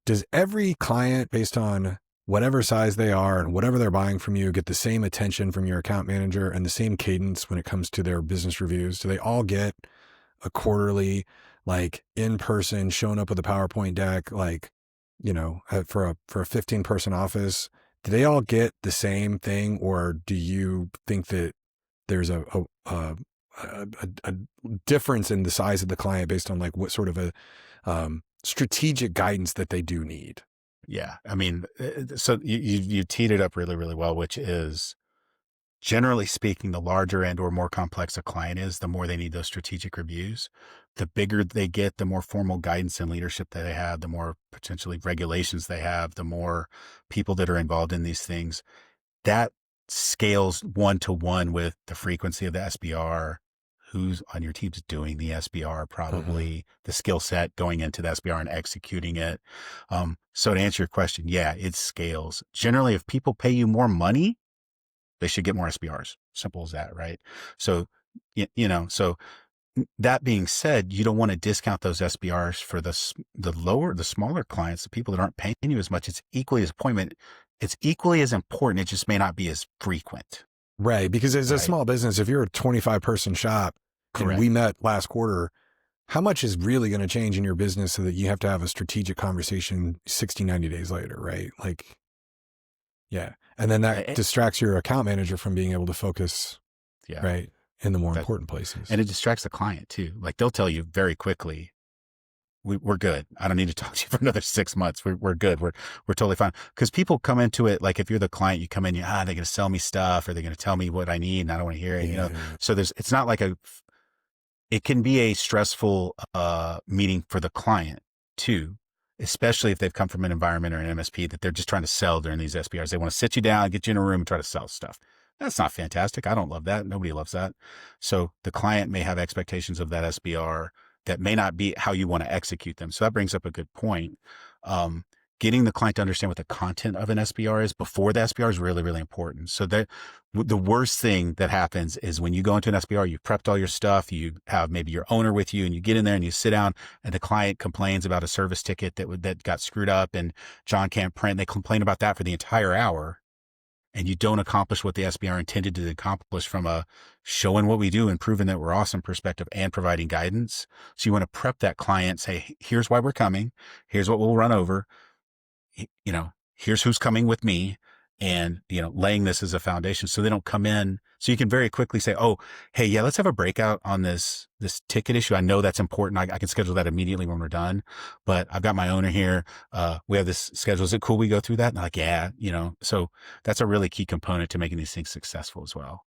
does every client, based on whatever size they are and whatever they're buying from you, get the same attention from your account manager and the same cadence when it comes to their business reviews? Do they all get a quarterly, like in person, showing up with a PowerPoint deck, like, for a 15-person office? Do they all get the same thing, or do you think that there's a difference in the size of the client based on like what sort of a strategic guidance that they do need? Yeah. I mean, so you teed it up really, really well, which is, generally speaking, the larger and or more complex a client is, the more they need those strategic reviews. The bigger they get, the more formal guidance and leadership that they have, the more potentially regulations they have, the more people that are involved in these things. That scales 1-to-1 with the frequency of the SBR, who's on your team's doing the SBR, probably the skill set going into the SBR and executing it. So to answer your question, yeah, it scales. Generally, if people pay you more money, they should get more SBRs. Simple as that, right? So, so that being said, you don't want to discount those SBRs for the smaller clients, the people that aren't paying you as much. It's equally as important. It just may not be as frequent. Right. Because as a small business, if you're a 25-person shop, Correct. And we met last quarter, how much is really going to change in your business so that you have to have a strategic conversation 60, 90 days later, right? Like, yeah. And then that distracts your account manager from being able to focus, right, in the more important places. And it distracts the client too. Like, they'll tell you very quickly, we're good. I don't need to talk to you for another 6 months. We're good. We're totally fine. Because people come into it, like if you're the client, you come in, they're going to sell me stuff, or they're going to tell me what I need and I don't want to hear it, So it's not like it can be a stressful meeting for the client too, especially if they've come from an environment or an MSP that they're just trying to sell during these SBRs. They want to sit you down, get you in a room and try to sell stuff. That's not fantastic. I don't love that. Nobody loves that. So the client may have expectations of that SBR that may not be how you want to execute them. So that brings up a good point. Getting the client to understand what the content of an SBR is before the SBR is really, really important. So that the worst thing that happens is when you go into an SBR, you've prepped all your stuff, you have maybe your owner with you, and you get in there and you sit down and the client complains about a service ticket that got screwed up and John can't print. They complain about that for the entire hour, and you don't accomplish what the SBR intended to accomplish from a showing what we do and proving that we're awesome perspective and providing guidance. So you want to prep that client, say, here's why we're coming. Here's what we'll run over. Here's who's coming with me, and, laying this as a foundation so they don't come in. So you can very quickly say, oh, hey, yeah, let's have a breakout on this ticket issue. I know that's important. I can schedule that immediately when we're done, but I've got my owner here. We have this schedule. Is it cool we go through that? And I'm like, yeah, so that's a really key component to making these things successful as well.